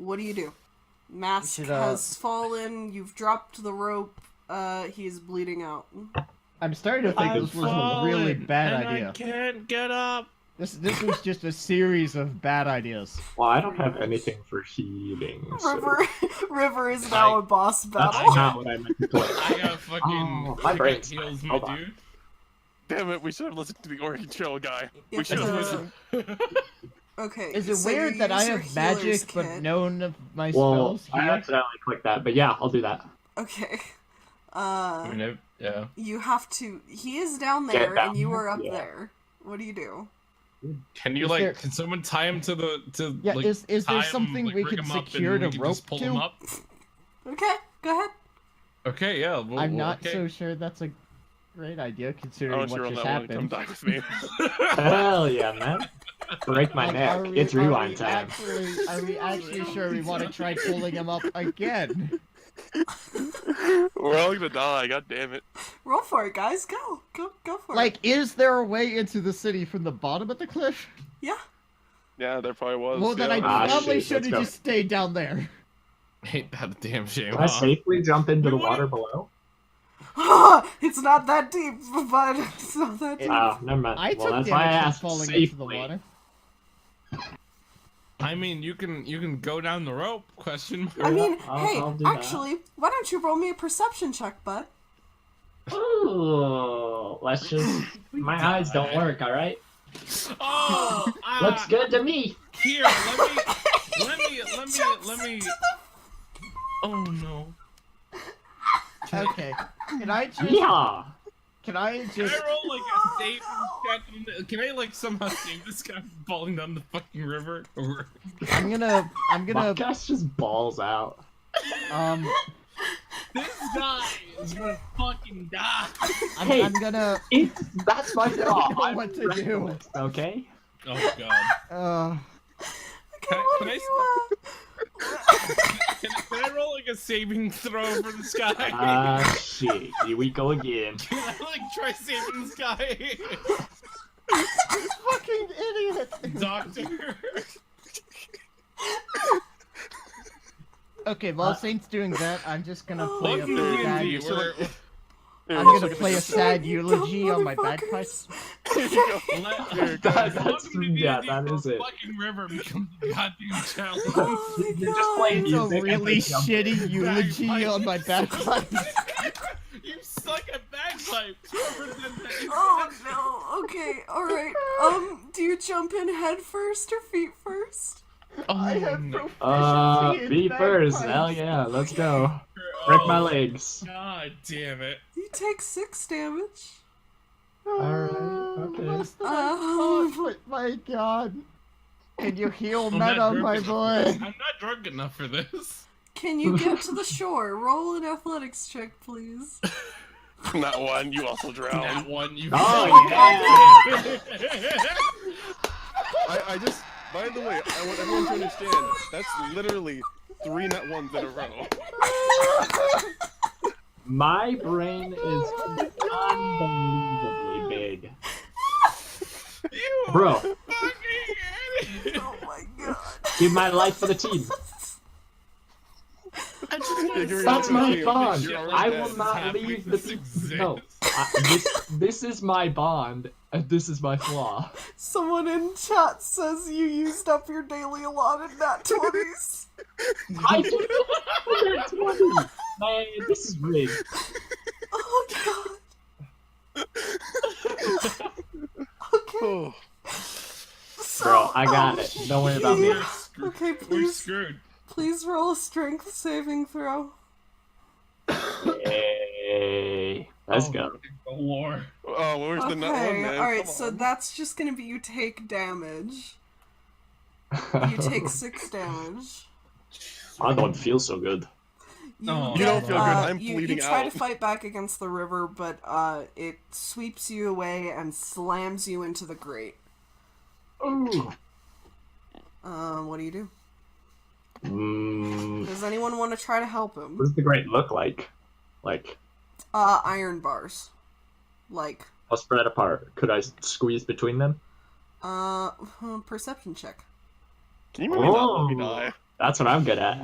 what do you do? Mask has fallen, you've dropped the rope, he's bleeding out. I'm starting to think this was a really bad idea. I can't get up. This was just a series of bad ideas. Well, I don't have anything for healing. So... River is now a boss battle. That's not what I meant to play. I got fucking my brain heals, my Hold dude. Damn it, we should have listened to the Oregon Trail guy. Yeah, We should have listened. Okay. Is it so weird you that I use your have magic healer's but kit. none of my Well, spells I here? accidentally clicked that, but yeah, I'll do that. Okay. Yeah. You have to. He is down Get there, down and you are up yeah. there. What do you do? Can you can someone tie him to the Yeah, like, is there tie something him, we rig can him up secure and to we can rope just pull to? him up? Okay, go ahead. Okay, yeah. I'm not okay. so sure that's a great idea I considering want you to what roll just that one and come happened. die with me. Hell yeah, man. Break my neck. It's rewind time. Are we actually sure we want to try pulling him up again? We're all gonna die, god damn it. Roll for it, guys. Go for it. Like, is there a way into the city from the bottom of the cliff? Yeah. Yeah, there probably was. Well, then yeah. I probably shit, should let's have go. just stayed down there. Ain't that a damn shame, Can I huh? safely jump into the water below? It's not that deep, but it's not that deep. Oh, never mind. I well, took that's why I damage from asked falling safely. into the water. I mean, you can go down the rope. Question mark. I mean, I'll do hey, actually, why don't you roll me a perception check, bud? Ooh, let's just... My eyes don't work, alright? Oh, Looks good to me! Here, let me. Oh no. Okay. Can I just... Yeah! Can I Can just... I roll like a save check? Can I like somehow save this guy from falling down the fucking river? Or... I'm gonna... My gosh just balls out. This guy is gonna fucking die. Hey, I'm gonna... That's my fault. know what to do. Okay? Oh god. Can I roll like a saving throw for this guy? Shit. Here we go again. Can I like try saving this guy? Fucking idiot! Doctor. Okay, while Saint's doing that, I'm just gonna play a Welcome to sad... D&D, where- I'm gonna play a sad eulogy on my bagpipes. That's yeah, that is it. Fucking river becomes a goddamn challenge. Oh my You're just god. playing It's a music. really and then jumping. shitty eulogy on my bagpipes. You suck at bagpipes. Whoever did that. Oh no. Okay. All right. Do you jump in head first or feet first? I have no. proficiency in Be first. bagpipes. Hell yeah, let's go. Break my legs. God damn it. You take 6 damage. Alright, okay. Less than I thought, but my god. Can you heal meta, my boy? I'm not drunk enough for this. Can you get to the shore? Roll an athletics check, please. Not one, you also drowned. That one you. Oh, yeah! I just, by the way, I want everyone to understand, that's literally 3 nat ones in a row. My brain is unbelievably big. You Bro, fucking idiot. Oh my god. give my life for the team. I just wanna Figuring That's out my what bond. you're already I dead. will not Happy leave this the exists. No, this is my bond, and this is my flaw. Someone in chat says you used up your daily allotted nat 20s. I did that 20. Man, this is rigged. Oh god. Okay. Oh, So, Bro, I got it. Don't worry about me. We're screwed. Okay, We're please, screwed. please roll a strength saving throw. Yay. Let's go. The war. oh, where's the nat one, Okay, man? alright, Come so on. that's just gonna be you take damage. You take 6 damage. I don't feel so good. No, You don't feel good, I'm you bleeding try to out. fight back against the river, but it sweeps you away and slams you into the grate. Ooh. What do you do? Mm, Does anyone want to try to help him? what does the grate look like? Like, Iron bars. Like, how spread apart? Could I squeeze between them? perception check. Can you maybe not let me Oh. die? That's what I'm good at.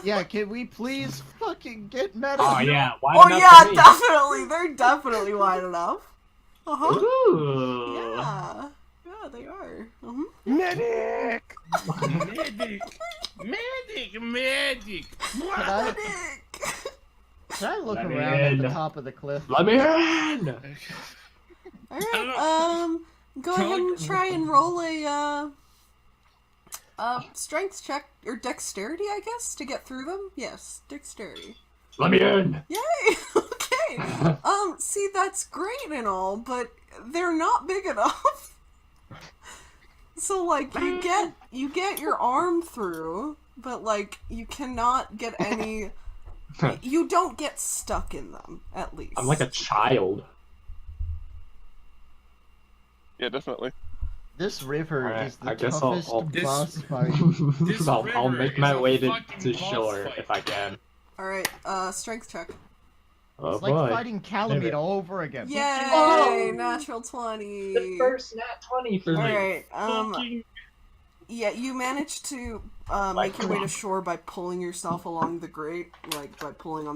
Yeah, can we please fucking get meta? Oh yeah, why Oh not yeah, for me? definitely. They're definitely wide enough. Uh-huh. Ooh. Yeah. Yeah, they are. Medic! Magic! Magic! Magic! Can I look Let me around at the in. top of the cliff? Let me in. Alright, go ahead and try and roll a strength check, or dexterity, I guess, to get through them? Yes, dexterity. Let me in. Yay! Okay. See, that's great and all, but they're not big enough. So, like, you get your arm through, but, like, you cannot get any... You don't get stuck in them, at least. I'm like a child. Yeah, definitely. This river Alright, is the I guess toughest I'll- boss fight. I'll make my is a way to fucking boss shore fight. if I can. Alright, strength check. Oh It's like boy. fighting Calamite Maybe. all over again. Yay! Oh! Natural 20. The first nat 20 for me. Alright, Fucking... yeah, you managed to Like, make your way come to on. shore by pulling yourself along the grate, like by pulling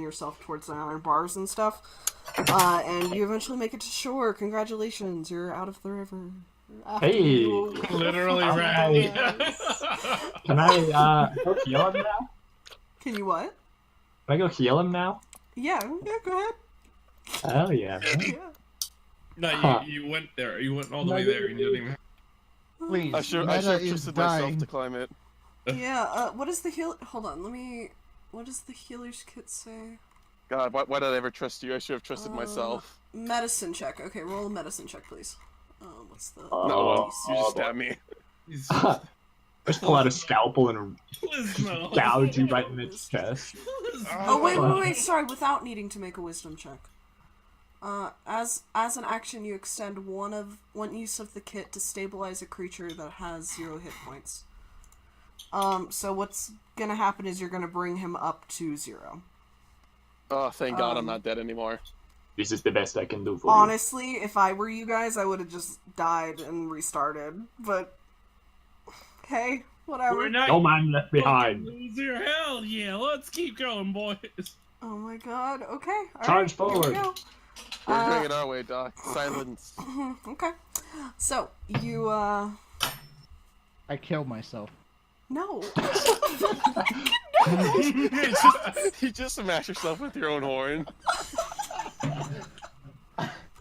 yourself towards the iron bars and stuff. And you eventually make it to shore. Congratulations, you're out of the river. After Hey. you- Literally Alright. right. Can I go heal him now? Can you what? Can I go heal him now? Yeah, go ahead. Hell yeah. man. Yeah. No, Huh. you went there. You went all the No, way you- there and you didn't even... Please, I should meta have is trusted myself dying. to climb it. Yeah, what is the heal... Hold on, what does the healer's kit say? God, why did I ever trust you? I should have trusted myself. Medicine check. Okay, roll a medicine check, please. What's the... No, DC? you just stabbed me. He's... Just pull out a scalpel and No. gouge you right in its chest. Oh, wait, sorry, without needing to make a wisdom check. As an action, you extend one use of the kit to stabilize a creature that has 0 hit points. So what's gonna happen is you're gonna bring him up to 0. Oh, thank God I'm not dead anymore. This is the best I can do for Honestly, if I were you guys, I would have just died and restarted. But, hey, whatever. We're you. not No man left behind. loser. Hell yeah, let's keep going, boys. Oh my god, okay. All Charge right, here we forward. go. We're doing it our way, Doc. Silence. Okay. So, you, I killed myself. no. You just smash yourself with your own horn.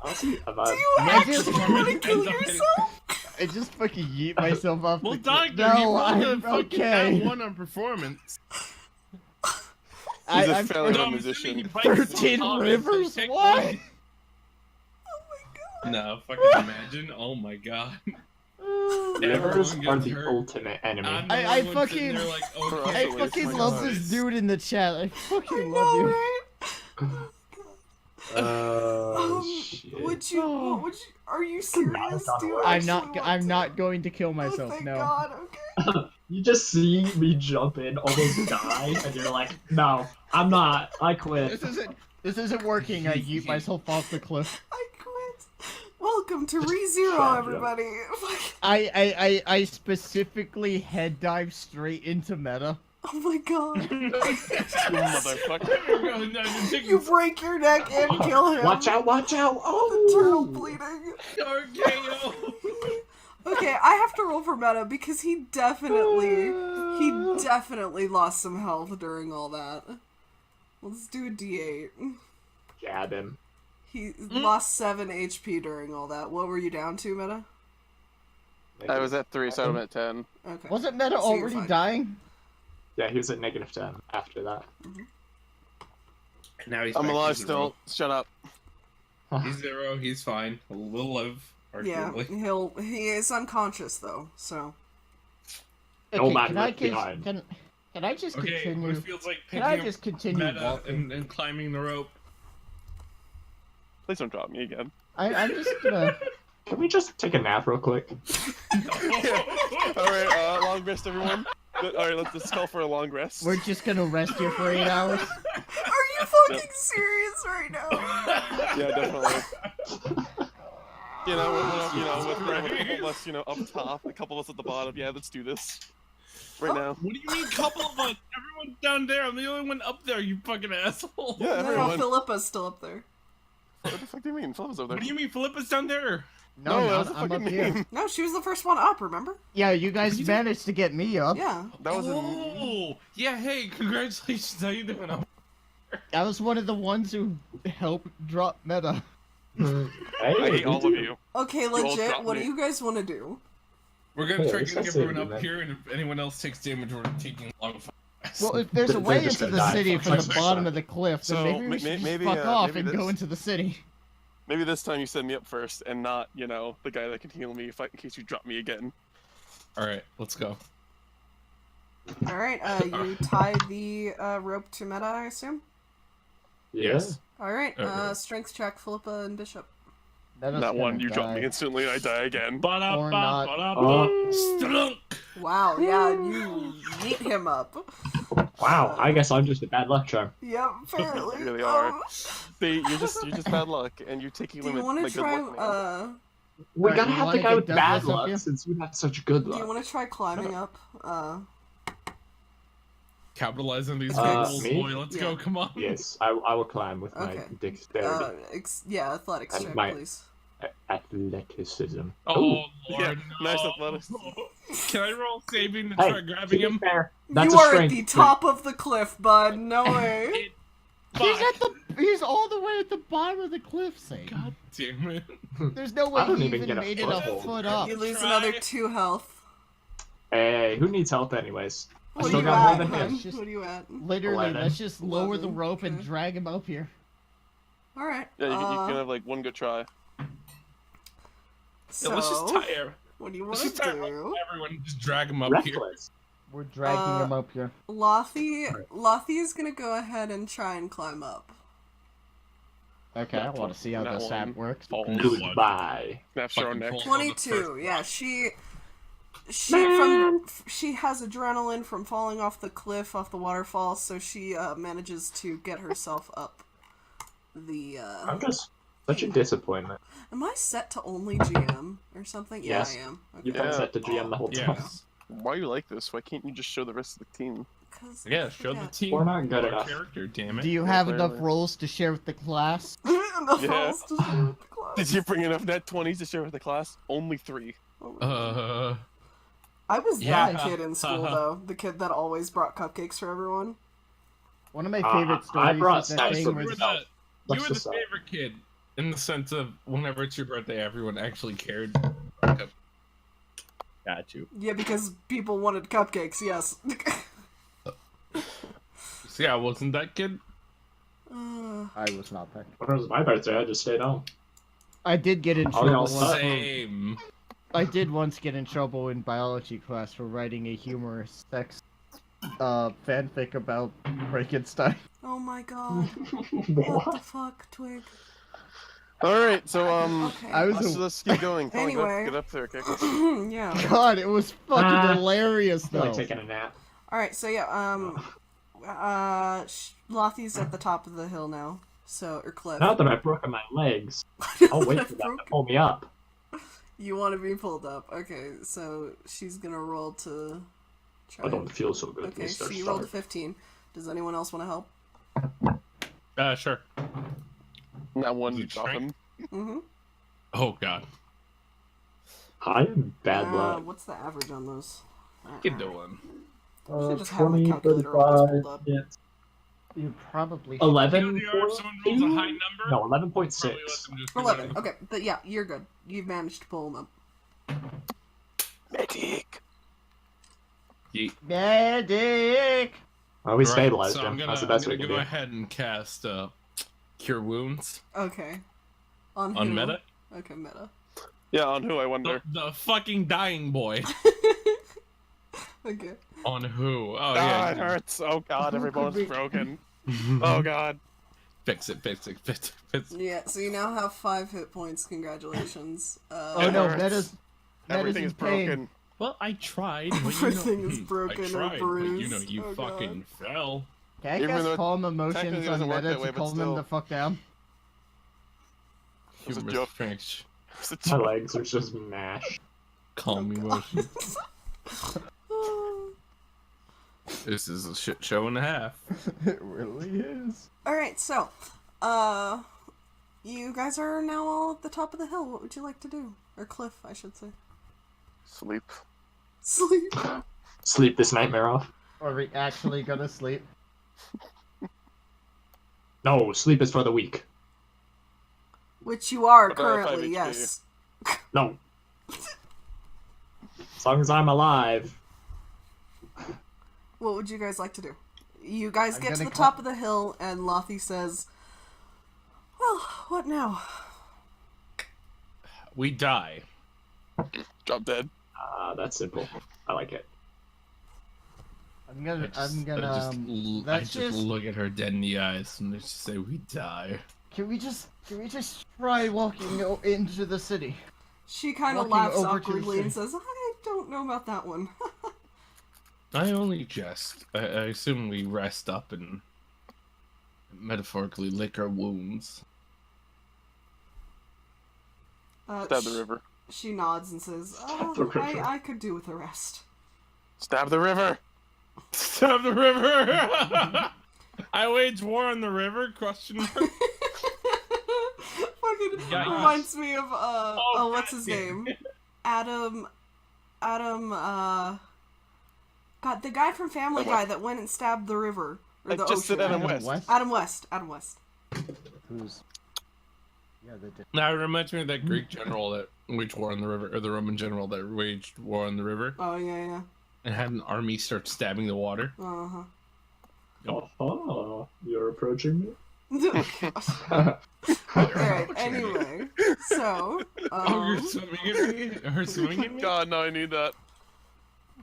Honestly, about Do you actually want to kill yourself? I just fucking yeet myself off Well, the Doctor, No, you rolled a I'm fucking okay. at 1 on performance. He's a I'm failure No, I'm musician. assuming you bite yourself 13 off, rivers? so take What? one. Oh No, fucking imagine. Oh my god. rivers Everyone are gets the hurt. ultimate enemy. I'm the I only one sitting fucking- there like, For us, okay, at I least, fucking my love God. this dude in the chat. I fucking my love you. god, right? Shit. Would you, what would you, are you serious? Do you I'm actually not. want I'm to? not going to kill Oh, myself. thank No. god, okay. You just see me jump in, almost die, and you're like, no, I'm not. I quit. This isn't working. I yeet myself off the cliff. I quit. Welcome to ReZero, everybody. I specifically head dive straight into meta. Oh my god. Motherfucker. You break your neck and kill him. Watch out, watch out! The turtle Oh! bleeding. RKO. Okay, I have to roll for meta because he definitely lost some health during all that. Let's do a D8. Jab him. He lost 7 HP during all that. What were you down to, meta? I was at 3, so I'm at 10. Okay. Wasn't meta So you're already fine. dying? Yeah, he was at -10 after that. Now he's I'm back to alive 0. still. Shut up. He's 0. He's fine. We'll live. Yeah, Arguably. he is unconscious though, so. No man can I left behind. can I just Okay, continue? it feels like Can picking I just continue up meta walking? and climbing the rope. Please don't drop me again. I'm just gonna. Can we just take a nap real quick? Alright, long rest, everyone. Alright, let's call for a long rest. We're just gonna rest here for 8 hours. Are you fucking serious right now? Yeah, definitely. With a couple of us, up top, a couple of us at the bottom. Yeah, let's do this. right now. What do you mean, couple of us? Everyone's down there. I'm the only one up there, you fucking asshole. Yeah, No, everyone. Philippa's still up there. What the fuck do you mean? Philippa's over there. What do you mean, Philippa's down there? No, that was a I'm up fucking here. meme. No, she was the first one up, remember? Yeah, you guys managed to get me up. Yeah. That was a Oh, yeah, hey, congratulations. How you doing? I was one of the ones who helped drop meta. I Hey, hate all of you. Okay, all legit, got what do me. you guys want to do? We're gonna Yeah, try we getting should everyone save up them. here, and if anyone else takes damage, we're taking a long fight. Well, if there's a They're way just into gonna the die. city from the Fuck. bottom of the cliff, then So, maybe we should just maybe, fuck off maybe and go this- into the city. Maybe this time you send me up first, and not, you know, the guy that can heal me in case you drop me again. Alright, let's go. Alright, you tie the rope to Meta, I assume? Yes. Alright, Okay. strength check, Philippa and Bishop. Meta's That one, gonna you drop die. me instantly, and I die again. Or not. Stunk! Wow, yeah, you yeet him up. Wow, I guess I'm just a bad luck charm. Yep, apparently. You really are. See, you're just bad luck, and you're taking Do you limit want my to good try, luck now. We Alright, gotta you have wanna the guy get with bad Douglas up luck here? since you have such good do you luck. want to try climbing up? Capitalize on these Uh, rules, me? boy. Let's Yeah. go, come on. Yes, I will climb with my Okay. dexterity, Yeah, athletics And check, my- please. athleticism. Oh, Lord, Yeah, no. nice athletics. Can I roll saving to Hey, try to grabbing be him? fair, that's You a are at strength the check. top of the cliff, bud. No way. He's all the way at the bottom of the cliff, Satan. God damn it. There's no way I don't he even even get a made it a foothold. foot up. You lose Try. another 2 health. Hey, who needs help anyways? I What are still you got more at, than hun? him. Just- What are you at? Literally, 11. let's just lower the 11, rope and okay. drag him up here. Alright. Yeah, you can have like one good try. So, Yeah, let's just tie what do you want Let's just to tie do? everyone, just drag him up here. Reckless. We're dragging him up here. Lothy is gonna go ahead and try and climb up. Okay, I want to see how That this one. app works. Oh, Goodbye. snap show Fucking neck. pull. 22. Yeah, she has adrenaline from falling off the cliff, off the waterfall, so she manages to get herself up the I'm just such a disappointment. Am I set to only GM or something? Yes. Yeah, I am. You've Okay. been set to GM the whole time. Yes. Why are you like this? Why can't you just show the rest of the team? 'Cause Yeah, show the yeah. team. We're not good our enough. character, damn it. Do you have enough clearly. roles to share with the class? Enough Yeah. rolls to share with the class. Did you bring enough net 20s to share with the class? Only 3. I was yeah. that kid in school though, the kid that always brought cupcakes for everyone. One of my favorite I stories brought is that snacks thing for you where were myself. the, Let's you were the just say. favorite kid in the sense of whenever it's your birthday, everyone actually cared. Got you. Yeah, because people wanted cupcakes. Yes. So yeah, wasn't that kid? I was not there. When it was my birthday, I just stayed home. I did get in Oh, trouble. y'all once. suck. Same. I did once get in trouble in biology class for writing a humorous sex fanfic about Frankenstein. Oh my god. What the What? fuck, Twig? Alright, so, Okay. I was let's keep going. Come on, Anyway. get up there, okay? Yeah. God, it was fucking Ah. hilarious I feel though. like taking a nap. Alright, so yeah, Lothy's at the top of the hill now. So, or cliff. Now that I've broken my legs, I'll wait for that to pull me up. You want to be pulled up. Okay, so she's gonna roll to try. I don't feel so good. Okay, Mr. she rolled a Stark. 15. Does anyone else want to help? Sure. That one, You you drop try? him. Mm-hmm. Oh god. I am bad luck. What's the average on those? You doing? Should just have my calculator always pulled up. yeah. You probably. 11, If someone rolls a high number, no, probably 11.6. let them just do 11. whatever. Okay, but yeah, you're good. You've managed to pull them up. Medic! Medic. Well, we Right, stabilized so him. I'm That's the best we gonna can go do. ahead and cast Cure Wounds Okay. On on who? Meta. Okay, Meta. Yeah, on who, I wonder? The fucking dying boy. Okay. On who? Oh Ah, it yeah. hurts. Oh god, every Who could bone's be- broken. Oh god. Fix it. Fix it. Fix it. Fix it. Yeah, so you now have 5 hit points. Congratulations. Oh no, hurts. Meta's Everything in is pain. broken. Well, I tried. But Everything is I broken or tried, but you bruised. know, you Oh, God. fucking fell. Can I Even cast though calm technically emotions it on doesn't work Meta that way, to but calm him still. the fuck down? It's a Humorous joke. French. It's a My joke. legs are just mashed. Calm emotion. This is a shit show and a half. It really is. Alright, so, you guys are now all at the top of the hill. What would you like to do? Or cliff, I should say. Sleep. Sleep. Sleep this nightmare off. Are we actually gonna sleep? No, sleep is for the weak. Which you are But I have 5 currently, HP. yes. No. As long as I'm alive. What would you guys like to do? You guys I'm get to gonna the top of the hill, and Lothy says, well, what now? We die. Drop dead. That's simple. I like it. I'm gonna I let's just just look at her dead in the eyes and just say we die. can we just try walking into the city? She kind of Walking laughs over to the awkwardly and city. says, I don't know about that one. I only jest. I assume we rest up and metaphorically lick our wounds. Stab the river. She nods and says, the river. I could do with a rest. Stab the river. Stab the river! I wage war on the river? Question mark. Fucking Yikes. reminds me of, what's his goddamn. name? Adam, God, the guy from Family What? Guy that went and stabbed the river. Or I the just said ocean. Adam West. Adam West. Adam West. Who's? Yeah, they did. Now it reminds me of that Greek general that waged war on the river, or the Roman general that waged war on the river, Oh, yeah, and had an army start stabbing the water. yeah. Uh-huh. Oh, you're approaching me? Alright, anyway. So, Oh, you're swimming at me? Her swimming at me? God, no, I need that.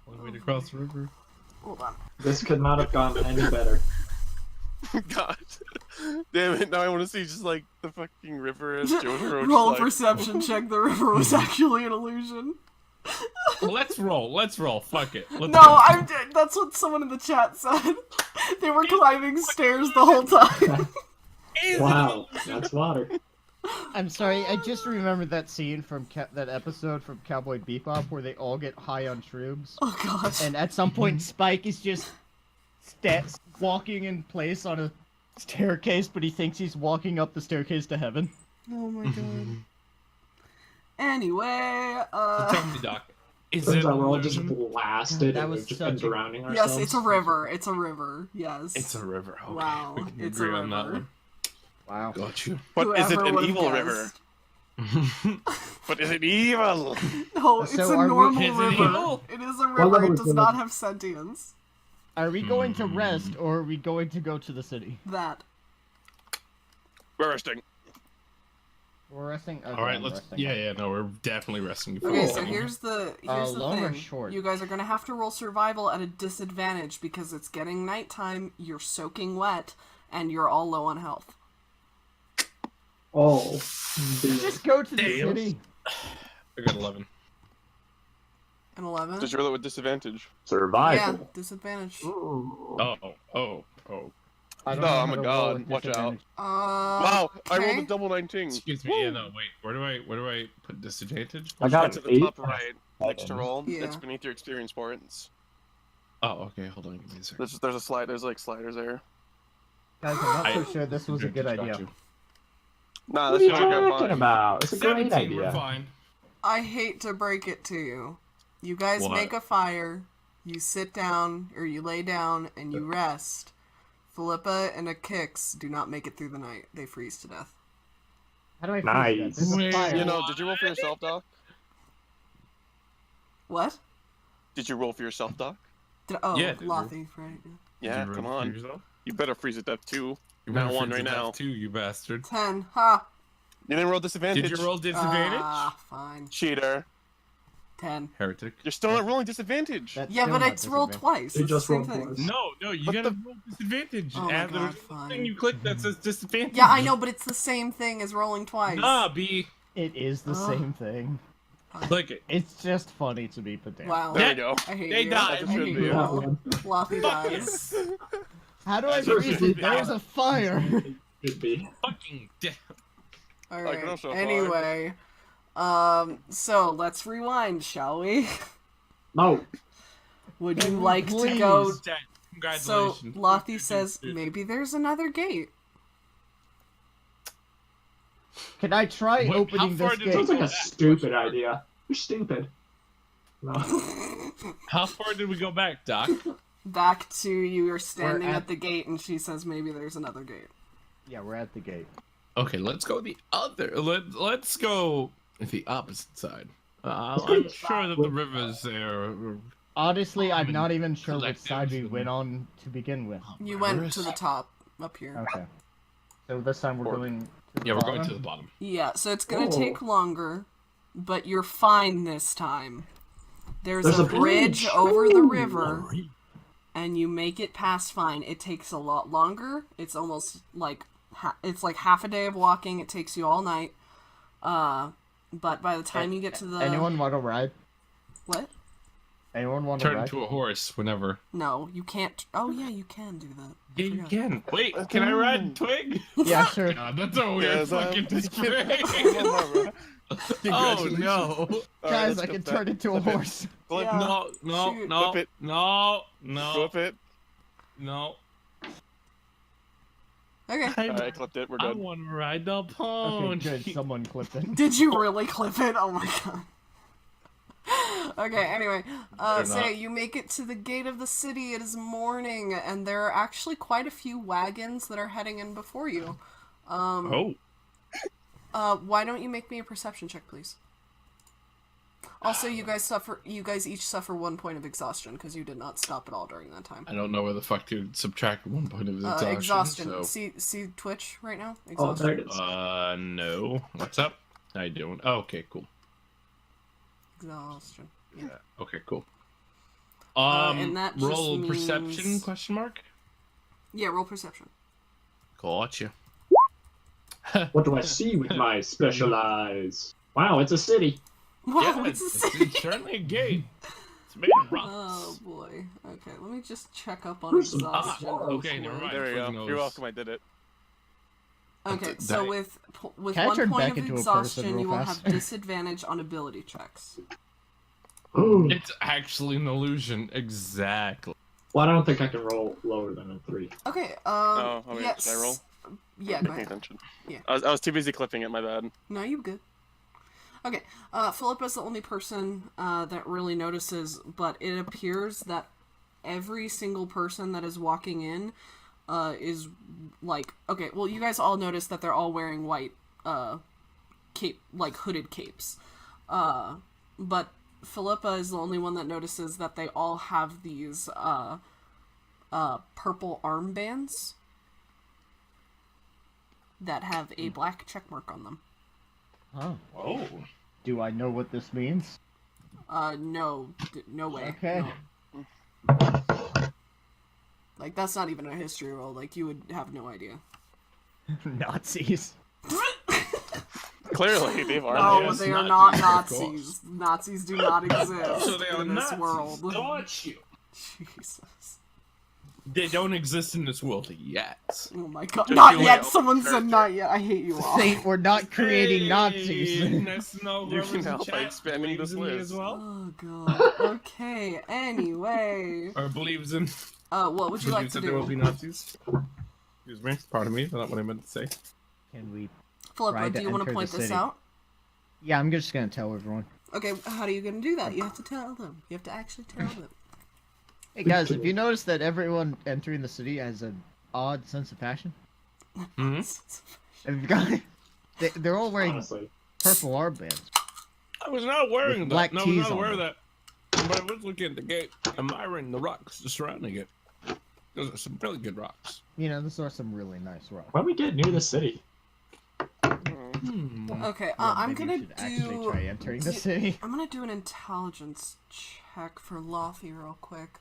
One way to cross the river. hold on. This could not have gone any better. God. Damn it, now I want to see just like the fucking river as Jotaro. Roll just, like, perception check, the river was actually an illusion. Let's roll, fuck it. Let's No, go. that's what someone in the chat said. They were climbing stairs the whole time. Wow, that's water. I'm sorry, I just remembered that scene from that episode from Cowboy Bebop where they all get high on shrooms, Oh god. and at some point Spike is just walking in place on a staircase, but he thinks he's walking up the staircase to heaven. Oh my god. Anyway, So tell me, Doc, is Turns it out we're all just illusion? blasted That and was we've just been such a- drowning yes, ourselves. it's a river. It's a river. Yes. It's a river. Okay, Wow, we can it's a agree on that river. one. Wow. Got you. But is it Whoever an would've evil river? guessed. But is it evil? No, it's So a are we- normal Is it river. evil? It is a What river. level It is does the not river? have sentience. Are we going to rest, or are we going to go to the city? That. We're resting. We're resting? Okay, All right, I'm let's. resting. Yeah, no, we're definitely resting. before Okay, we so go. here's the long or thing. short? You guys are gonna have to roll survival at a disadvantage because it's getting nighttime. You're soaking wet, and you're all low on health. Oh, Just go to the Damn. city. I got 11. An 11. Did you roll it with disadvantage? Yeah, survival. disadvantage. Ooh. Oh. I don't No, know I'm how a to god. roll with Watch out. disadvantage. Wow, I rolled okay. a double 19. Excuse me. Yeah, no, wait. Where do I put disadvantage? I got Right to an the 8. top right, next to roll. Yeah. It's beneath your experience points. Oh, okay. Hold on. Give me a second. There's a slide. There's like sliders there. Guys, I'm not I- so sure this was a good Got idea. you. Nah, What that's are you not gonna talking fine. about? It's a great 17, we're idea. fine. I hate to break it to you. You guys What? make a fire, you sit down, or you lay down, and you rest. Philippa and Akix do not make it through the night. They freeze to death. How do I Nice. freeze that? There's a Wait, fire. You know, did you roll for yourself, Doc? What? Did you roll for yourself, Doc? Yeah, dude. Lothy, right? Yeah, Did you come roll for on. yourself? You better freeze at death too. You Not better one freeze right to death now. too, you bastard. 10. Ha! You didn't roll disadvantage. Did you roll disadvantage? Ah, fine. Cheater. 10. Heretic. You're still not rolling disadvantage. That's Yeah, still but not it's rolled disadvantage. twice. You It's just the same rolled thing. twice. No, you What gotta the- roll disadvantage. Oh my There's God, a fine. thing you click that says disadvantage. Yeah, I know, but it's the same thing as rolling twice. Nah, B. It is the Ugh. same thing. Click it. It's just funny to be pedantic. Wow. There you go. I hate They you. died. I That hate should be you. it. That one. Lothy Fuck dies. How do I That's what freeze should it? be. There's a fire. Should be. Fucking death. Alright, go so far. anyway. So let's rewind, shall we? No. Would you like to go... Please. So Congratulations. Lothy says maybe there's another gate. Can I try What- opening how far this did gate? Sounds like a back? stupid idea. You're stupid. No. How far did we go back, Doc? Back to you are standing We're at at- the gate, and she says maybe there's another gate. Yeah, we're at the gate. Okay, let's go the other. Let's go the opposite side. I'm sure that the river's there. Honestly, I'm not even sure which Collectives side we and- went on to begin with. You went to the top up here. Okay. So this time we're going. To the Yeah, we're going bottom? to the bottom. Yeah, so it's gonna Oh. take longer, but you're fine this time. There's There's a a bridge bridge. over the Ooh. river, and you make it past fine. It takes a lot longer. It's almost like it's like half a day of walking. It takes you all night. But by the time you get to the Anyone want to ride? what? Anyone want to Turn ride? into a horse whenever. No, you can't. Oh yeah, you can do that. I Yeah, you forgot. can. Wait, can I ride Twig? Yeah, sure. God, that's a weird Yes, fucking display. Oh, Oh no! Guys, I can turn into a horse. Flip, Yeah. No, Shoot. no, Flip it. no, no, flip it. no. Okay. Alright, I clipped it. We're I good. want to ride the Okay, pony. good. Someone clipped it. Did you really clip it? Oh my god. Okay, anyway, Better so not. you make it to the gate of the city. It is morning, and there are actually quite a few wagons that are heading in before you. Oh, Why don't you make me a perception check, please? Also, you guys each suffer 1 point of exhaustion because you did not stop at all during that time. I don't know where the fuck to subtract 1 point of exhaustion. Exhaustion. So. See Twitch right now? Oh, Exhaustion. there it is. No. What's up? How you doing? Oh, okay, cool. Exhaustion. Yeah. Okay, cool. And that just roll perception? means- Question mark. Yeah, roll perception. Gotcha. What do I see with my special eyes? Wow, it's a city. Wow, Yeah, it's a it's city. certainly a gate. It's made of rocks. Oh boy. Okay, let me just check up on Where's some- exhaustion. Ah, real okay, never quick. mind. There we go. Fucking You're knows. welcome. I did it. Okay, That- so with Can I 1 turn point back of into a person exhaustion, real you will fast? have disadvantage on ability checks. Ooh. It's actually an illusion. Exactly. Well, I don't think I can roll lower than a 3. Okay. Oh, wait, yes. should I roll? Yeah, I'm go paying ahead. attention. Yeah. I was too busy clipping it. My bad. No, you good. Okay. Philippa's the only person that really notices, but it appears that every single person that is walking in is like, okay, well, you guys all notice that they're all wearing white cape, like hooded capes. But Philippa is the only one that notices that they all have these purple armbands that have a black check mark on them. Oh. Oh. Do I know what this means? No way. Okay. No. Like, that's not even a history roll. Like, you would have no idea. Nazis. Clearly, they've No, already. yes, they are Nazis, not of course. Nazis. Nazis do not exist So they are in this Nazis. world. Got you. Jesus. They don't exist in this world yet. Oh my god. Just Not you yet. wait. Someone said not yet. I hate you all. Saint, we're not creating Hey, Nazis. nice to know You whoever's can in help by chat expanding believes this in me list. as well. Oh god. Okay. Anyway. Or believes in. What would you like believes to that there will do? be Nazis. Excuse me. Pardon me. That's not what I meant to say. Can we? Philippa, Try do to you want to enter point the this city. out? Yeah, I'm just gonna tell everyone. Okay, how are you going to do that? You have to tell them. You have to actually tell them. Hey guys, have you noticed that everyone entering the city has an odd sense of fashion? Hmm? Have you got? They're all wearing Honestly. purple armbands. I was not wearing With that. black No, I was keys not on aware of them. that. But I was looking at the gate, admiring the rocks surrounding it. Those are some really good rocks. You know, those are some really nice rocks. When we get near the city, Hmm. Okay, Yeah, I'm maybe going we to should actually do... try entering the city. I'm going to do an intelligence check for Lothy real quick.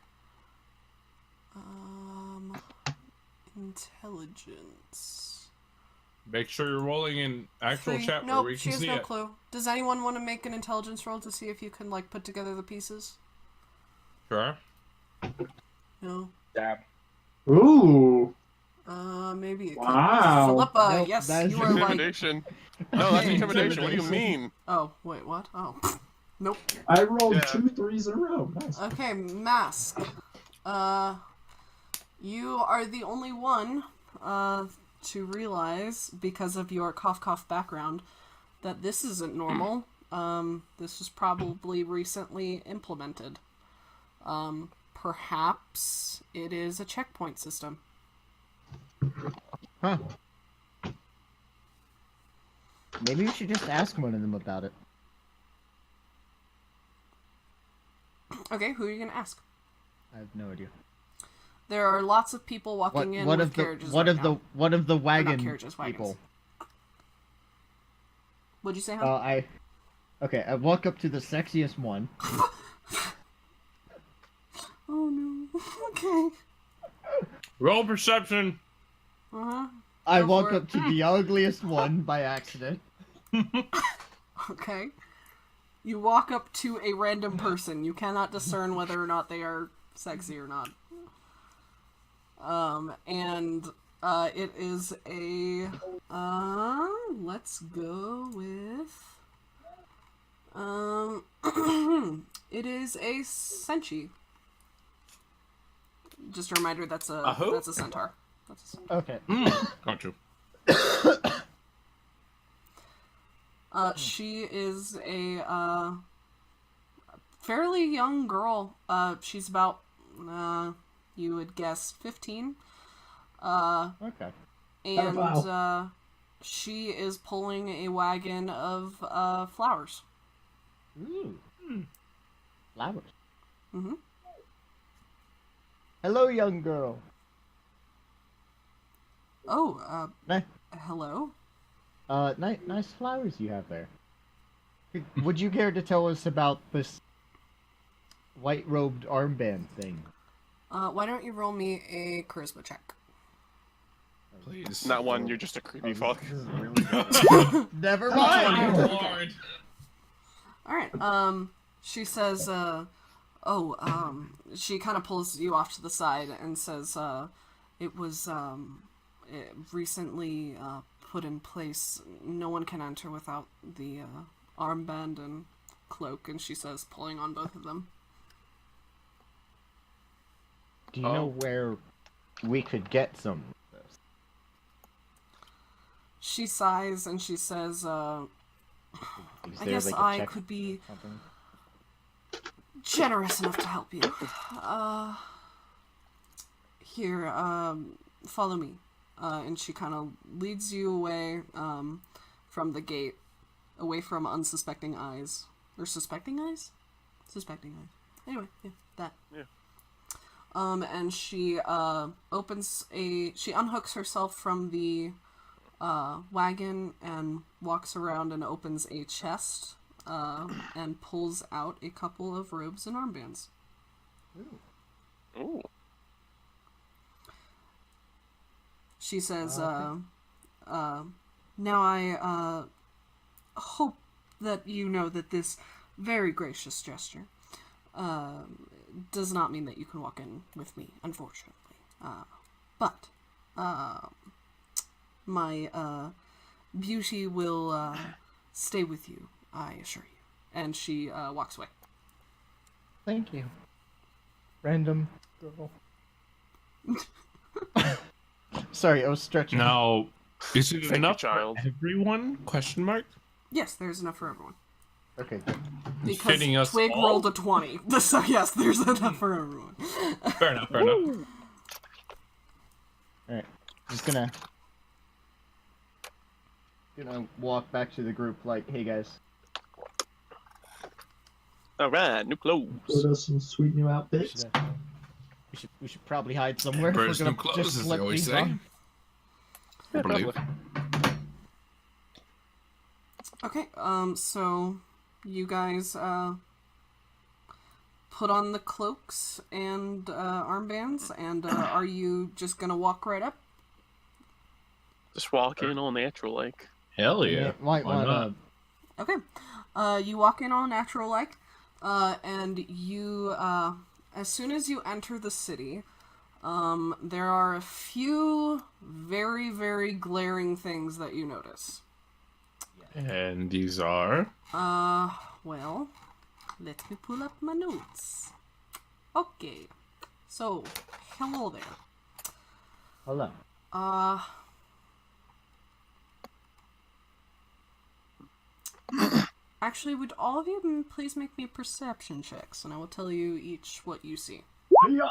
Intelligence. Make sure you're rolling in actual 3. chat where Nope, we she can has see no it. clue. Does anyone want to make an intelligence roll to see if you can, like, put together the pieces? Sure. No? Dab. ooh, Maybe it could. Wow. Philippa, Nope, yes, that is you are like... Intimidation. No, that's Okay. intimidation. What do you mean? Oh, wait, what? Oh. Nope. I rolled Yeah. 2 3s in a row. Nice. Okay, mask. You are the only one to realize, because of your cough background, that this isn't normal. This was probably recently implemented. Perhaps it is a checkpoint system. Huh. Maybe we should just ask one of them about it. Okay, who are you gonna ask? I have no idea. There are lots of people walking in with carriages what right of now. the what of the wagon carriages, wagons. people? What'd you say, huh? I walk up to the sexiest one. Oh no. Okay. Roll perception. Uh-huh. I Go walk for up to the ugliest one by accident. Okay. You walk up to a random person. You cannot discern whether or not they are sexy or not. It is a, let's go with, it is a Senshi. Just a reminder, that's a who? that's a centaur. That's a centaur. Okay. Got you. She is a, fairly young girl. She's about, you would guess 15. Okay. And, she is pulling a wagon of, flowers. Ooh. Flowers. Mm-hmm. Hello, young girl. Oh, Nice, hello? nice flowers you have there. Would you care to tell us about this white-robed armband thing? Why don't you roll me a charisma check? Please. Not one, you're just a creepy fuck. This is really good. Never mind. Lord. Alright, she says, she kind of pulls you off to the side and says, it was, recently, put in place. No one can enter without the, armband and cloak, and she says, pulling on both of them. Do you know where we could get some of this? She sighs and she says, Is I there, guess like, a I check could be something? generous enough to help you. Here, follow me. And she kind of leads you away, from the gate, away from unsuspecting eyes. Or suspecting eyes? Suspecting eyes. Anyway, yeah, that. Yeah. And she, she unhooks herself from the, wagon and walks around and opens a chest, and pulls out a couple of robes and armbands. Ooh. She says, now I, hope that you know that this very gracious gesture, does not mean that you can walk in with me, unfortunately. But, my, beauty will, stay with you, I assure you. And she, walks away. Thank you. Random girl. Sorry, I was stretching. Now, is it Thank you, enough child. for everyone? Question mark. Yes, there's enough for everyone. Okay, good. Because Fitting us Twig all? rolled a 20. So yes, there's enough for everyone. Fair enough. Fair enough. Alright. Just gonna walk back to the group like, hey guys. Alright, new clothes. Put us some sweet new outfits. We should probably hide somewhere. if First we're new gonna clothes, just as they let always these say. on. I believe. Okay, so you guys, put on the cloaks and, armbands, and, are you just gonna walk right up? Just walk in all natural like. Hell yeah. Might Why wanna. not? Okay, you walk in all natural-like, and you, as soon as you enter the city, there are a few very, very glaring things that you notice. And these are. Well, let me pull up my notes. Okay, so, hello there. Hello. Actually, would all of you please make me perception checks, and I will tell you each what you see. Yeah.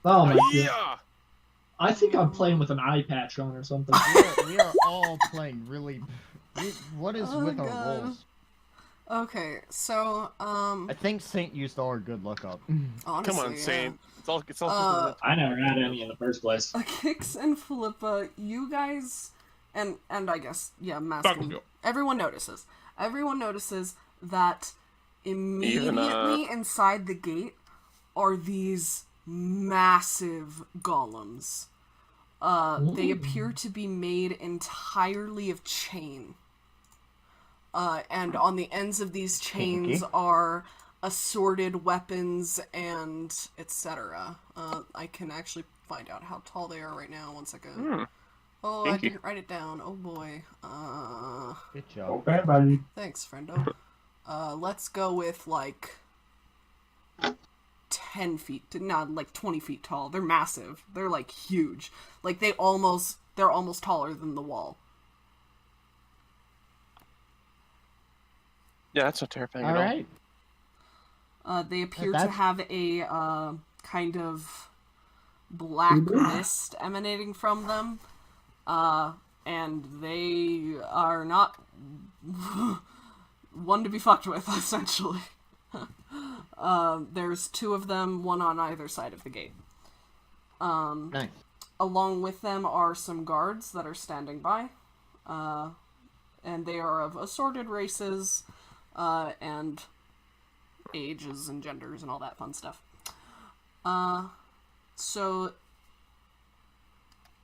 Oh my god. Yeah. I think I'm playing with an eye patch on or something. We are all playing really. What is Oh, with our God. rolls? Okay, so, I think Saint used all our good luck up. honestly, Come on, yeah. Saint. It's all I never had any in the first place. Kix and Philippa, you guys, and I guess, yeah, Mask, Fuck you. everyone notices. Everyone notices that immediately inside the gate are these massive golems. They appear to be made entirely of chain. And on the ends of these chains Kinky. are assorted weapons and etc. I can actually find out how tall they are right now. 1 second. Oh, Thank I you. didn't write it down. Oh boy. Good job. Okay, buddy. Thanks, friendo. Let's go with like 10 feet, not like 20 feet tall. They're massive. They're like huge. Like they're almost taller than the wall. Yeah, that's not terrifying All at all. right. They appear to That's- have a kind of black mist emanating from them, and they are not one to be fucked with, essentially. There's 2 of them, one on either side of the gate. Nice. Along with them are some guards that are standing by, and they are of assorted races, and ages and genders and all that fun stuff. So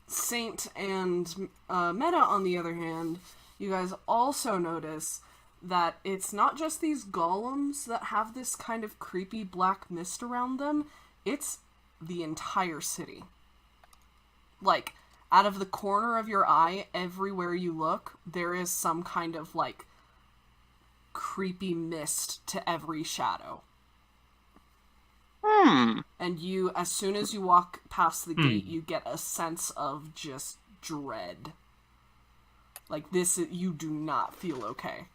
Saint and Meta, on the other hand, you guys also notice that it's not just these golems that have this kind of creepy black mist around them, it's the entire city. Like, out of the corner of your eye, everywhere you look, there is some kind of, like, creepy mist to every shadow. And you, as soon as you walk past the gate, you get a sense of just dread. Like, this, you do not feel okay.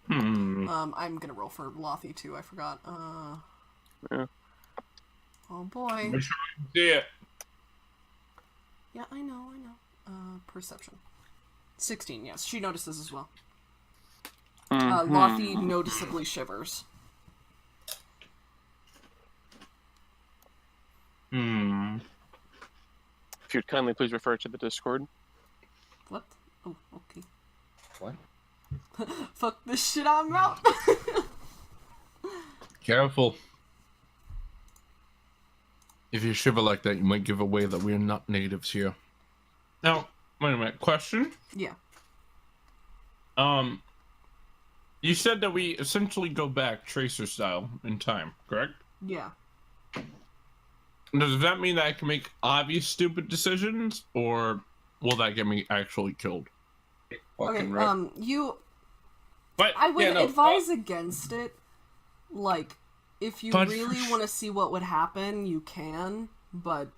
I'm gonna roll for Lothy, too, I forgot. Yeah. Oh boy. See it. Yeah, I know. Perception. 16, yes. She notices as well. Lothy noticeably shivers. If you'd kindly please refer to the Discord. What? Oh, okay. What? Fuck this shit, I'm out. Careful. If you shiver like that, you might give away that we're not natives here. Now, wait a minute. Question? Yeah. You said that we essentially go back Tracer style in time, correct? Yeah. Does that mean that I can make obvious stupid decisions, or will that get me actually killed? Okay, Right. But I would yeah, no, advise against it. Like, if you But- really want to see what would happen, you can, but...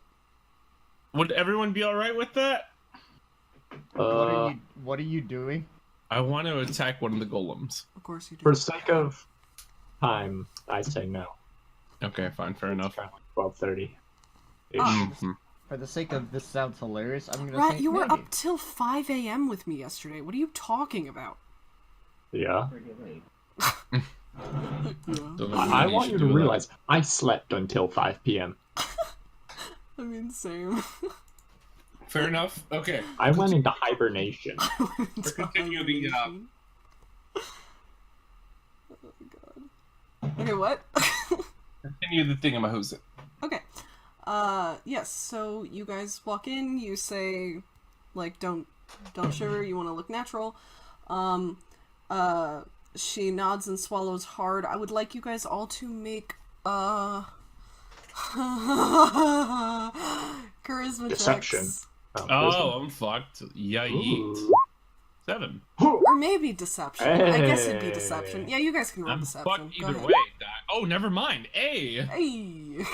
would everyone be all right with that? What are you doing? I want to attack one of the golems. Of course you do. For sake of time, I say no. Okay, fine, fair enough. Around 12:30. Mhm. For the sake of this sounds hilarious, I'm gonna Rat, say you were maybe. up till 5 a.m. with me yesterday. What are you talking about? Yeah. So I want should you to do that. realize I slept until 5 p.m. I mean, same. Fair enough. Okay. I went into hibernation. Continue the. Okay, what? Continue the thing. I'm a who's it. Okay. Yes, so you guys walk in, you say, like, don't shiver, you want to look natural. She nods and swallows hard. I would like you guys all to make, charisma Deception. checks. Oh, I'm fucked. Yikes. Ooh. 7. Or maybe deception. I guess it'd be Hey. deception. Yeah, you guys can roll I'm deception. fucked Go either ahead. way. Oh, never mind. A. Hey!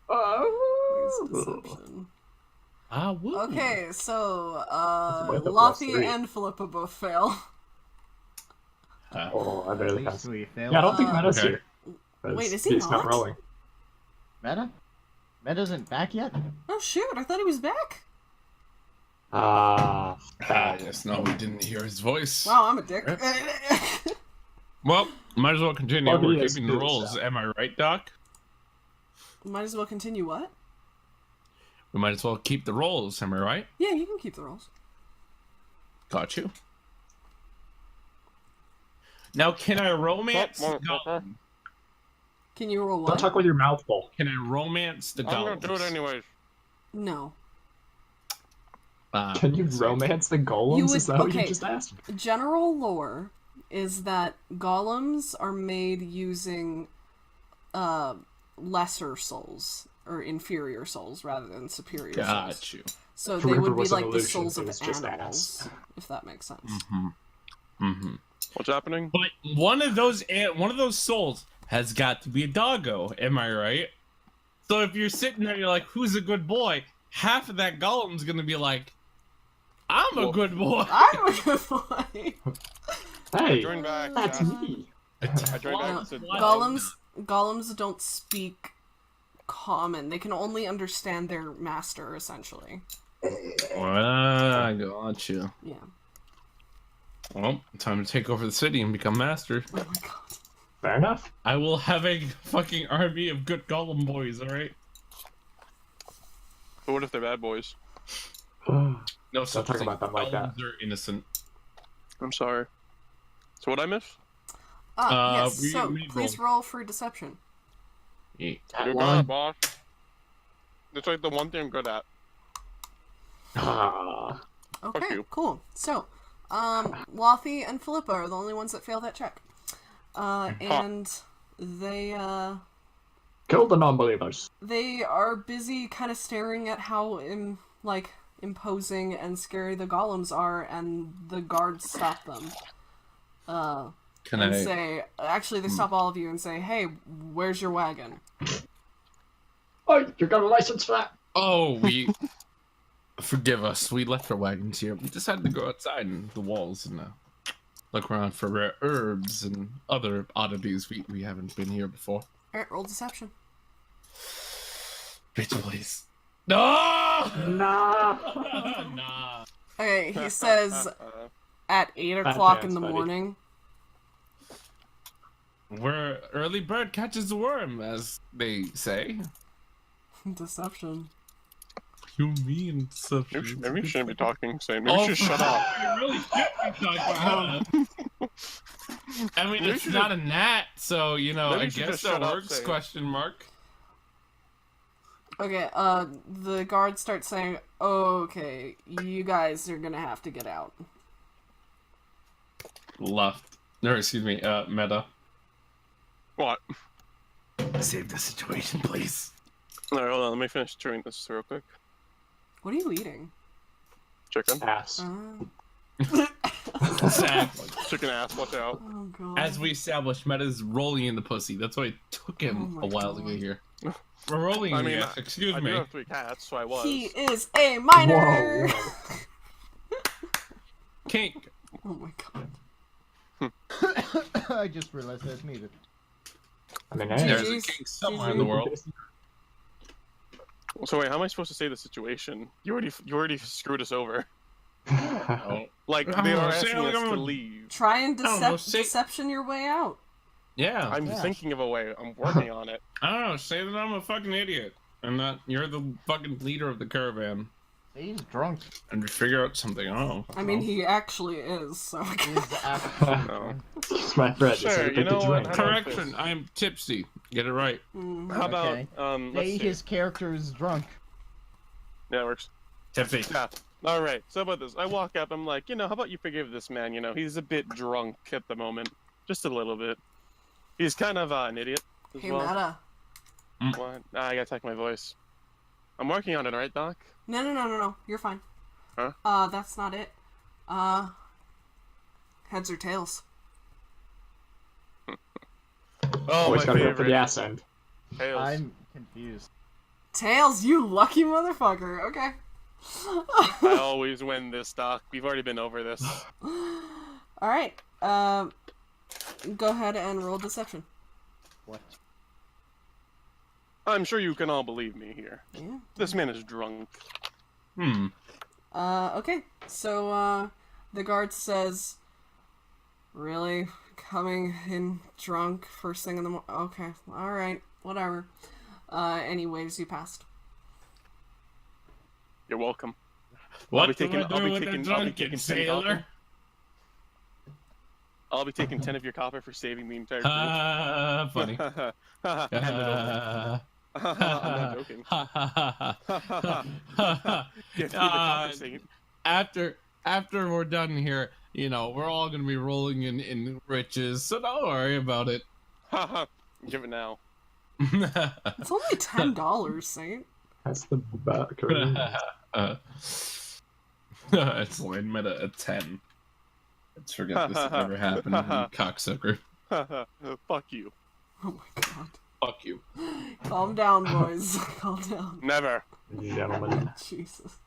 Where's deception? Woo. Okay, so With a plus Lothy 3. and Philippa both fail. Oh, I At barely least passed. we failed. Yeah, I don't think Uh, Meta's okay. here. 'Cause Wait, is he he's not not? rolling. Meta? Meta isn't back yet? Oh shoot, I thought he was back. Yes, no, we didn't hear his voice. Wow, I'm a dick. Well, might as well continue. Well, We're he is keeping the good, rolls. so. Am I right, Doc? Might as well continue what? We might as well keep the rolls. Am I right? Yeah, you can keep the rolls. Got you. Now, can I romance the golem? Can you roll Don't what? talk with your mouth full. Can I romance the I'm gonna golems? do it anyways. No. Can you romance the golems? would- Is that what okay. you just asked? General lore is that golems are made using lesser souls or inferior souls rather than superior souls. Got you. So Forever they would be was an like the illusion, souls it of was just animals, ass. if that makes sense. Mm-hmm. Mm-hmm. What's happening? But one of those souls has got to be a doggo. Am I right? So if you're sitting there, you're like, "Who's a good boy?" Half of that golem's gonna be like, "I'm a good boy." I'm a good boy. Hey, Join back. that's yeah. me. I joined back. No, and said, golems don't speak common. They can only understand their master, essentially. I got you. Yeah. Well, time to take over the city and become master. Oh my god. Fair enough. I will have a fucking army of good golem boys. All right. But what if they're bad boys? No, Don't talk about them like that. Golems are innocent. I'm sorry. So what I miss? Yes, we- so we please roll for deception. Yeah. You got it, boss. That's like the one thing I'm good at. Ah. Okay, you. cool. So, Lothy and Philippa are the only ones that fail that check. And they Kill the non-believers. they are busy kind of staring at how imposing and scary the golems are, and the guards stop them. Can And I? say, actually, they stop all of you and say, "Hey, where's your wagon?" Oh, you got a license for that? Oh, we. Forgive us. We left our wagons here. We decided to go outside in the walls and look around for rare herbs and other oddities. We haven't been here before. All right, roll deception. Rachel, please. No! Nah. Nah. Okay, he says at 8 o'clock in chance, the buddy. morning. Where early bird catches the worm, as they say. Deception. You mean such? Maybe you shouldn't be talking, Sam. Maybe you should shut up. You really should be talking. I mean, Maybe it's you not a gnat, so you know. Maybe I you should guess just that shut up, works? Sam. Question mark. Okay, the guards start saying, "Okay, you guys are gonna have to get out." Left. Or excuse me. Meta. What? Save the situation, please. Alright, hold on. Let me finish chewing this real quick. What are you eating? Chicken. Ass. Exactly. Chicken ass. Watch out. Oh god. As we established, Meta's rolling in the pussy. That's why it took him Oh my a while to God. get here. We're rolling I in mean, yes, excuse I me. do have 3 cats, so I was. He is a minor. Whoa. Kink. Oh my god. I just realized that's muted. I mean, Jeez. hey. There's a Jeez. kink somewhere in the world. So wait, how am I supposed to say the situation? You already screwed us over. Oh. Like I they don't are know, say asking us to I'm- leave. Try and I don't know, say- deception your way out. Yeah. I'm Yeah. thinking of a way. I'm working on it. I don't know. Say that I'm a fucking idiot and that you're the fucking leader of the caravan, He's drunk. and just figure out something. Oh. I mean, he actually is. So. He's absolutely No. drunk. It's my friend. Sure, It's like you a know what? drink. How about Correction. this? I'm tipsy. Get it right. Mm. How about Okay. let's Say see. his character is drunk. Yeah, it works. Tipsy. Yeah. All right. So how about this? I walk up. I'm like, how about you forgive this man? He's a bit drunk at the moment, just a little bit. He's kind of an idiot as Hey, well. Meta. What? I gotta take my voice. I'm working on it, right, Doc? No. You're fine. Huh? That's not it. Heads or tails? Oh, Always my gotta go for favorite. the ass end. Tails. I'm confused. Tails, you lucky motherfucker. Okay. I always win this, Doc. We've already been over this. All right. Go ahead and roll deception. What? I'm sure you can all believe me here. Yeah. This man is drunk. Okay. So, the guard says, "Really? Coming in drunk first thing in the morning? Okay. All right. Whatever. Anyways, you passed." You're welcome. What I'll be do taking- I do I'll be with taking- the I'll be drunken taking 10 sailor? I'll be taking 10 of your copper for saving the entire group. Funny. Hand it over. I'm not joking. Give me the copper, Saint. After we're done here, you know, we're all gonna be rolling in riches, so don't worry about it. Give it now. It's only $10, Saint. That's the back. It's line meta at 10. Let's forget this ever happened, you cocksucker. Fuck you. Oh my god. Fuck you. Calm down, boys. Calm down. Never. Gentlemen. Jesus.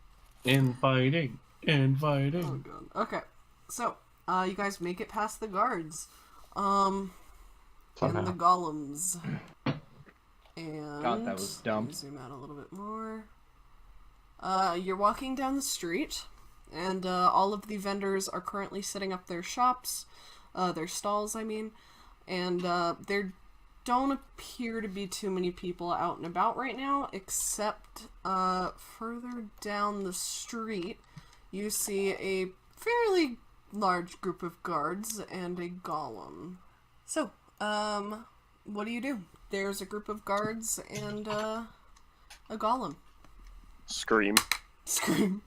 Infighting. Oh god. Okay. So, you guys make it past the guards. And Somehow. the golems. And God, that was dumb. let me zoom out a little bit more. You're walking down the street, and all of the vendors are currently setting up their shops, their stalls, I mean, and there don't appear to be too many people out and about right now, except further down the street, you see a fairly large group of guards and a golem. So, what do? There's a group of guards and a golem. Scream. Scream.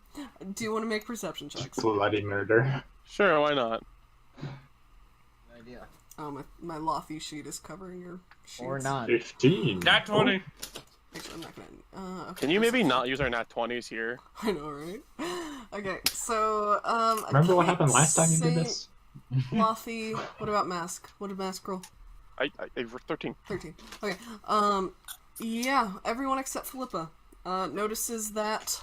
Do you want to make perception checks? Bloody murder. Sure, why not? Idea. Oh, my Lothy sheet is covering your sheets. Or not. 15. Nat 20. Actually, I'm not gonna. Okay. Can you maybe not use our nat 20s here? I know, right? Okay, so Remember what happened last time you did Saint this? Lothy. What about Mask? What did Mask roll? I 13. 13. Okay. Yeah, everyone except Philippa notices that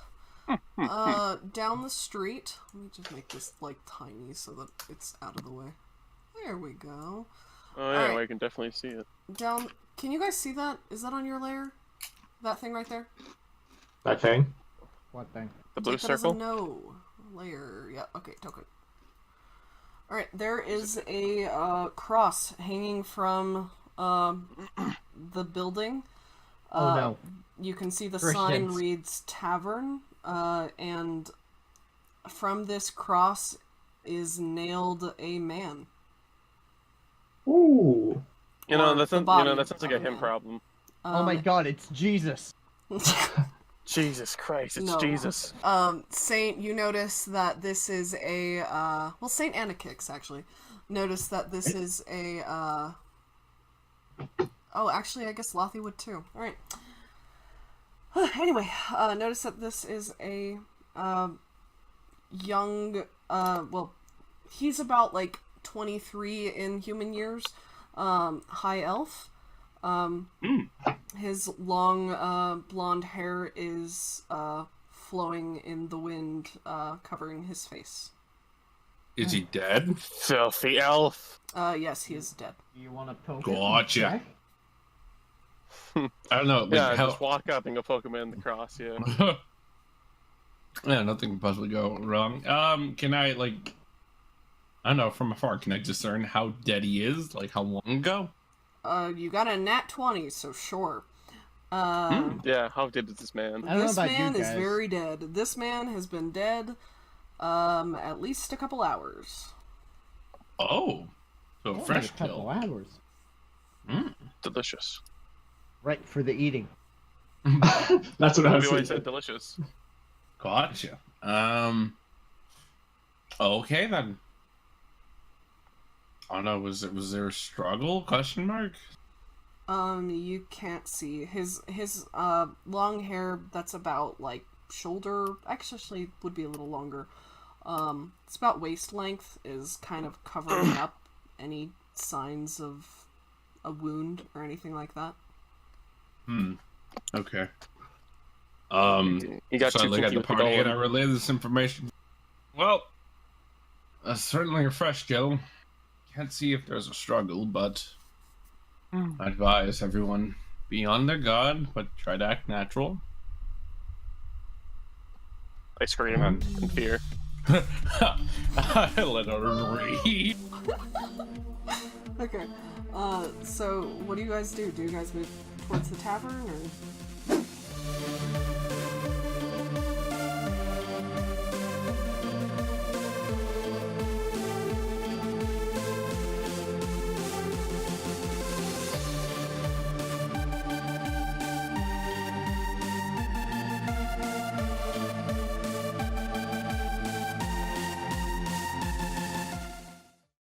down the street. Let me just make this like tiny so that it's out of the way. There we go. Oh yeah, Alright. well, you can definitely see it. Down. Can you guys see that? Is that on your layer? That thing right there? That thing? What thing? The blue Take that as a circle? no layer. Yeah. Okay. Token. All right. There is a cross hanging from the building. Oh no. You can see the Christians. sign reads tavern, and from this cross is nailed a man. Ooh. You know, Or that the sounds, body that sounds like of a him man. problem. Oh my god, it's Jesus. Jesus Christ, it's No. Jesus. Saint, you notice that this is a, well, Saint Anakix, actually. Notice that this is a, oh, actually, I guess Lothy would too. Alright. Anyway, notice that this is a, young, well, he's about, like, 23 in human years, high elf. His long, blonde hair is, flowing in the wind, covering his face. Is he dead? Filthy elf. Yes, he is dead. You want to poke Gotcha. it? I don't know. Like, Yeah, how... just walk up and go poke him in the cross, yeah. Yeah, nothing can possibly go wrong. Can I, like, I don't know, from afar, can I discern how dead he is? Like, how long ago? You got a nat 20, so sure. Yeah, how dead is this man? I don't know This about you man is guys. very dead. This man has been dead, at least a couple hours. Oh. So Only fresh a couple kill. hours. Delicious. Right for the eating. That's what I was Maybe why I thinking. said delicious. Gotcha. Okay then. I don't know, was there a struggle? Question mark? You can't see his long hair that's about like shoulder, actually would be a little longer. It's about waist length, is kind of covering up any signs of a wound or anything like that. Okay. You got So I too look at kinky the with the party and I golem. relay this information. Well, certainly refreshed, Joe. Can't see if there's a struggle, but I advise everyone be on their guard, but try to act natural. I scream in fear. I let her read. Okay. So what do you guys do? Do you guys move towards the tavern or?